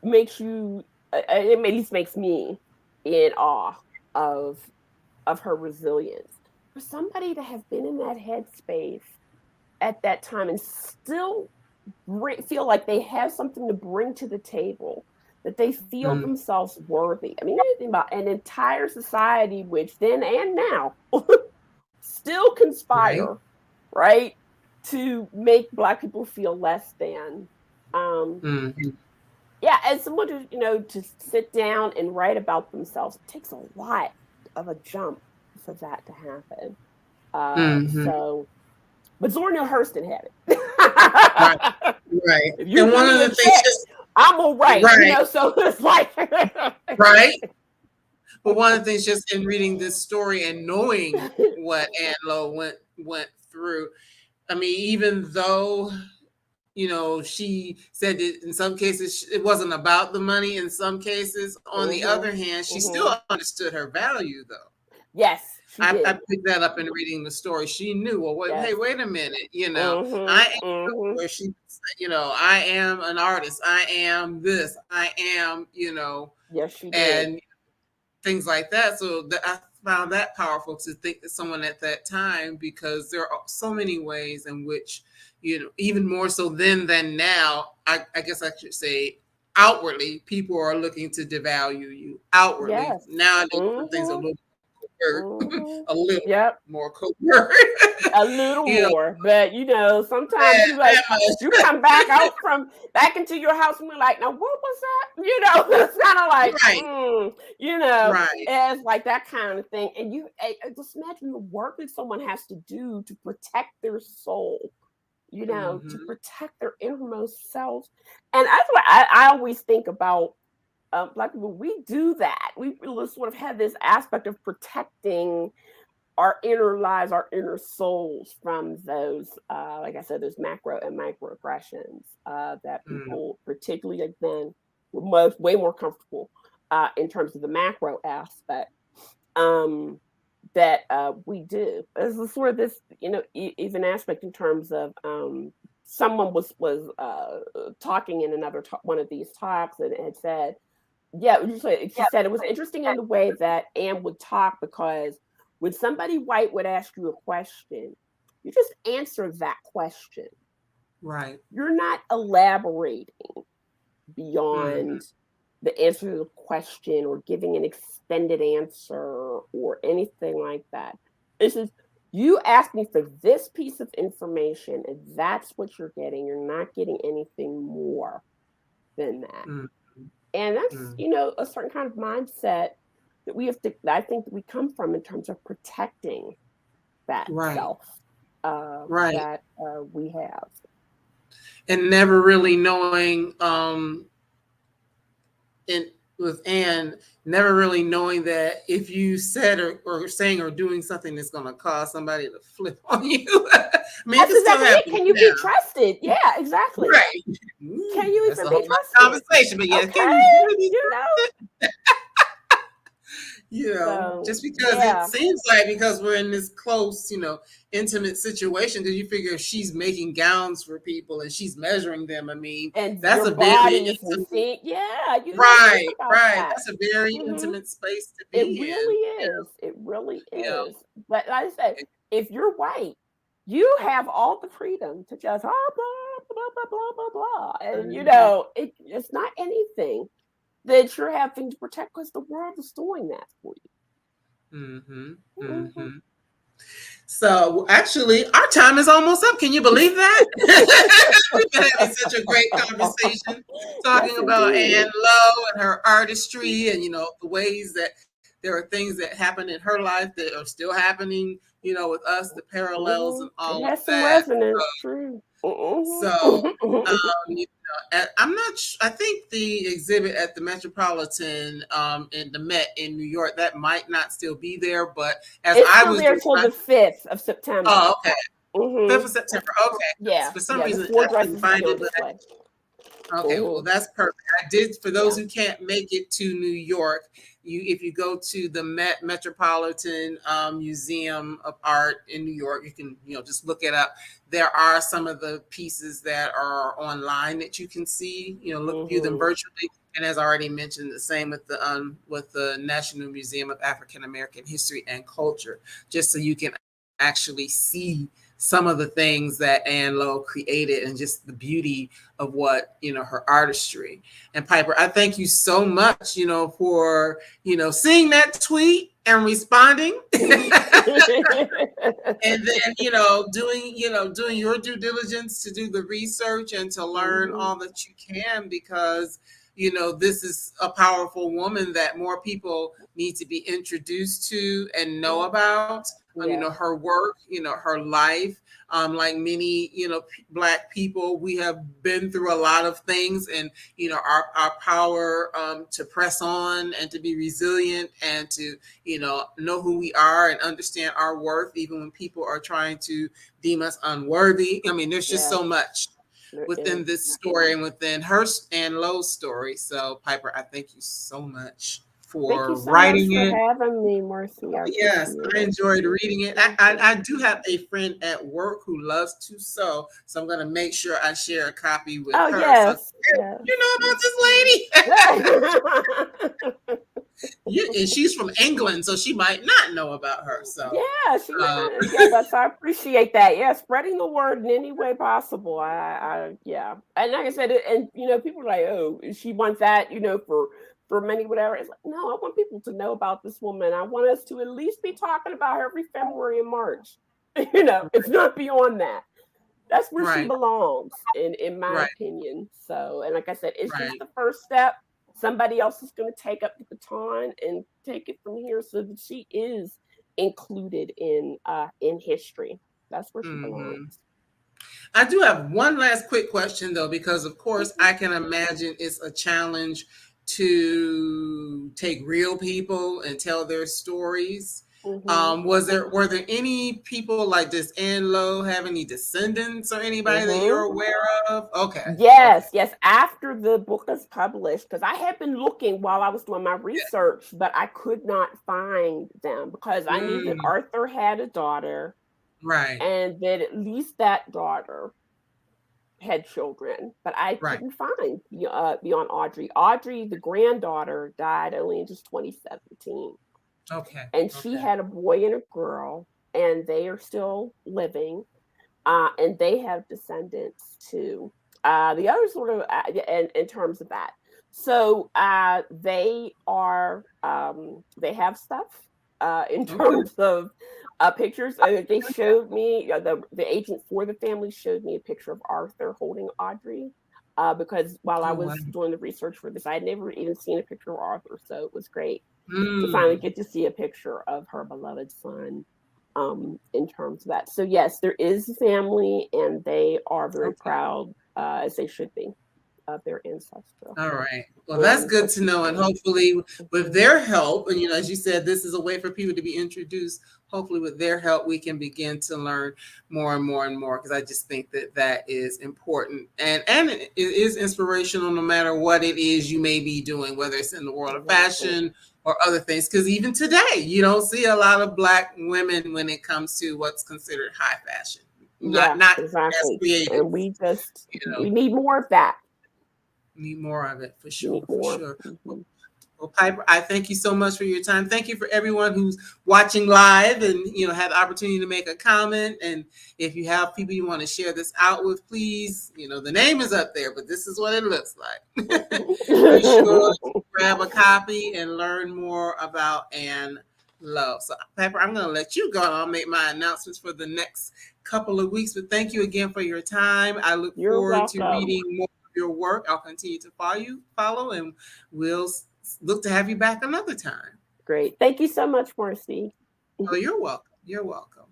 makes you, it at least makes me, in awe of her resilience. For somebody to have been in that headspace at that time and still feel like they have something to bring to the table, that they feel themselves worthy. I mean, anything about an entire society, which then and now still conspire, right, to make Black people feel less than. Yeah, as someone to sit down and write about themselves, it takes a lot of a jump for that to happen. So, but Zora Neale Hurston had it. Right. If you and one of the things, I'm all right. So it's like, right. But one of the things, just in reading this story and knowing what Ann Lowe went through, I mean, even though, she said that in some cases it wasn't about the money, in some cases, on the other hand, she still understood her value, though. Yes, I picked that up in reading the story. She knew, well, hey, wait a minute, I am where she, I am an artist. I am this. I am, Yes, she did. And things like that. So I found that powerful to think that someone at that time, because there are so many ways in which, even more so then than now, I guess I should say, outwardly, people are looking to devalue you. Outwardly, now things are a little more covert. A little more, but sometimes you come back into your house and we're like, now what was that? It's kind of like, it's like that kind of thing. And just imagine the work that someone has to do to protect their soul, to protect their innermost selves. And that's what I always think about. Black people, we do that. We really sort of have this aspect of protecting our inner lives, our inner souls from those, like I said, those macro and microaggressions that people, particularly like then, were way more comfortable in terms of the macro aspect that we do. There's sort of this, even aspect in terms of someone was talking in one of these talks and had said, she said it was interesting in the way that Ann would talk, because when somebody white would ask you a question, you just answer that question. Right. You're not elaborating beyond the answer to the question or giving an extended answer or anything like that. This is, you asked me for this piece of information and that's what you're getting. You're not getting anything more than that. And that's, a certain kind of mindset that we have to, I think that we come from in terms of protecting that self that we have. And never really knowing, with Ann, never really knowing that if you said or saying or doing something that's going to cause somebody to flip on you. I mean, that's exactly it. Can you be trusted? Yeah, exactly. Right. Can you even be trusted? Conversation, but can you really be trusted? Just because it seems like, because we're in this close, intimate situation, because you figure if she's making gowns for people and she's measuring them, I mean, and that's a very intimate, right. That's a very intimate space to be in. It really is. It really is. But like I said, if you're white, you have all the freedom to just blah blah blah blah blah blah, and it's not anything that you're having to protect, because the world is doing that for you. So actually, our time is almost up. Can you believe that? We've been having such a great conversation talking about Ann Lowe and her artistry, and the ways that there are things that happen in her life that are still happening, with us, the parallels and all of that. Some resonance, true. So I'm not. I think the exhibit at the Metropolitan in the Met in New York, that might not still be there, but I was there till the 5th of September. Oh, okay. 5th of September. Okay. Yeah. For some reason, I couldn't find it. Okay, well, Mhm. that's perfect. I did, for those Yeah. who can't make it to New York, if you go to the Metropolitan Museum of Art in New York, you can, just look it up. There are some of the pieces that are online that you can see, view them Mhm. virtually. And as I already mentioned, the same with the National Museum of African American History and Culture, just so you can actually see some of the things that Ann Lowe created and just the beauty of what, her artistry. And Piper, I thank you so much, for, seeing that tweet and responding. And then, doing your due diligence to do the research and to learn Mhm. all that you can, because this is a powerful woman that more people need to be introduced to and know Yeah. about. Yeah. Her work, her life. Like many, Black people, we have been through a lot of things, and our power to press on and to be resilient and to know who we are and understand our worth, even when people are trying to deem us unworthy. I mean, there's just Yes, so much there within is. this story and within her and Lowe's story. So, Piper, I thank you so much Thank you for so much writing for it. having me, Marcy. I Yes, appreciate I it. enjoyed reading it. I, Thank I, you. I do have a friend at work who loves to sew, so I'm going to make sure I share a copy with Oh her. So, yes, hey, yes, you know yes, about this please. lady? And she's from England, so she might not know about her. So, Yeah, she might um, not. Yeah, that's I appreciate that. Yeah, spreading the word in any way possible. Yeah, and like I said, and people are like, oh, she wants that, for money, whatever. It's like, no, I want people to know about this woman. I want us to at least be talking about her every February and March. It's not beyond that. That's where she right, belongs, in my right, opinion. So, and like I said, it's just right. the first step. Somebody else is going to take up the baton and take it from here, so that she is included in history. That's where she belongs. Hmm. I do have one last quick question, though, because of course Mhm. I can imagine it's a challenge to take real people and tell their stories. Mhm. Were there any people like, does Ann Lowe have any descendants or anybody that you're Mhm. aware of? Okay, okay, Yes, yes. After the book is published, because I had been looking while I was doing my yeah. research, but I could not find them because I knew that Mm, Arthur had a daughter, right, and that at least that daughter had children, but I right. couldn't find beyond Audrey. Audrey, the granddaughter, died only in just 2017, Okay, and she okay, had a boy and a girl, and they are still living, and they have descendants too. The other sort of in terms of that, so they have stuff in okay. terms of pictures. They showed me the agent for the family showed me a picture of Arthur holding Audrey. Because while I Oh, wow. was doing the research for this, I had never even seen a picture of Arthur, so it was great to finally Mm, get to see a picture of her beloved son, in terms of that. So yes, there is a family, and they are very okay. proud, as they should be, of their ancestral All right. Well, that's good to ancestry know. And tree. hopefully, with Mhm. their help, and as you said, this is a way for people to be introduced. Hopefully, with their help, we can begin to learn more and more and more. Because I just think that that is important, and it is inspirational, no matter what it is you may be doing, whether it's in the world of Exactly. fashion or other things. Because even today, you don't see a lot of Black women when it comes to what's considered high fashion. Not Yeah, not as exactly. creative. And You know, we need more of that. need more of it, for We need sure, for more. sure. Mhm. Well, Piper, I thank you so much for your time. Thank you for everyone who's watching live and had the opportunity to make a comment. And if you have people you want to share this out with, please, the name is up there, but this is what it looks like. Be sure to grab a copy and learn more about Ann Lowe. So, Piper, I'm going to let you go. I'll make my announcements for the next couple of weeks. But thank you again for your time. I look You're forward to welcome. reading more of your work. I'll continue to follow, and we'll look to have you back another time. Great. Thank you so much, Marcy. Oh, you're welcome. You're welcome.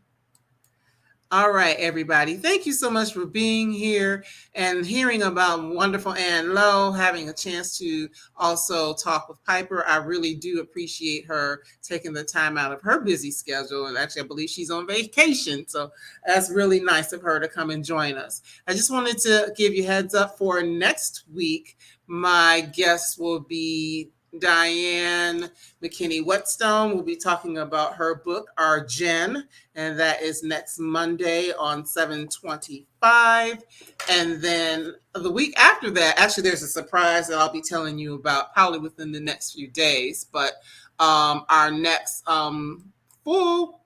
All right, everybody. Thank you so much for being here and hearing about wonderful Ann Lowe, having a chance to also talk with Piper. I really do appreciate her taking the time out of her busy schedule. And actually, I believe she's on vacation. So that's really nice of her to come and join us. I just wanted to give you heads up for next week. My guest will be Diane McKinney Whetstone. Will be talking about her book, Our Jen, and that is next Monday on 7/25. And then the week after that, actually, there's a surprise that I'll be telling you about probably within the next few days. But our next full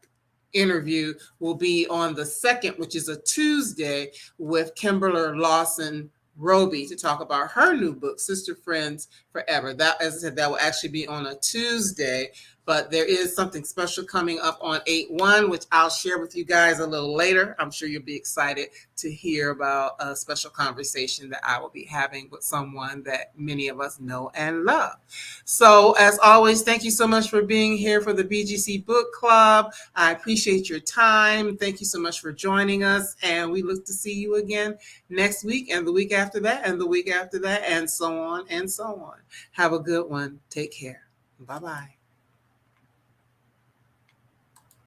interview will be on the 2nd, which is a Tuesday, with Kimberly Lawson Roby to talk about her new book, Sister Friends Forever. That, as I said, that will actually be on a Tuesday, but there is something special coming up on 8/1, which I'll share with you guys a little later. I'm sure you'll be excited to hear about a special conversation that I will be having with someone that many of us know and love. So, as always, thank you so much for being here for the BGC Book Club. I appreciate your time. Thank you so much for joining us, and we look to see you again next week and the week after that and the week after that, and so on and so on. Have a good one. Take care. Bye-bye.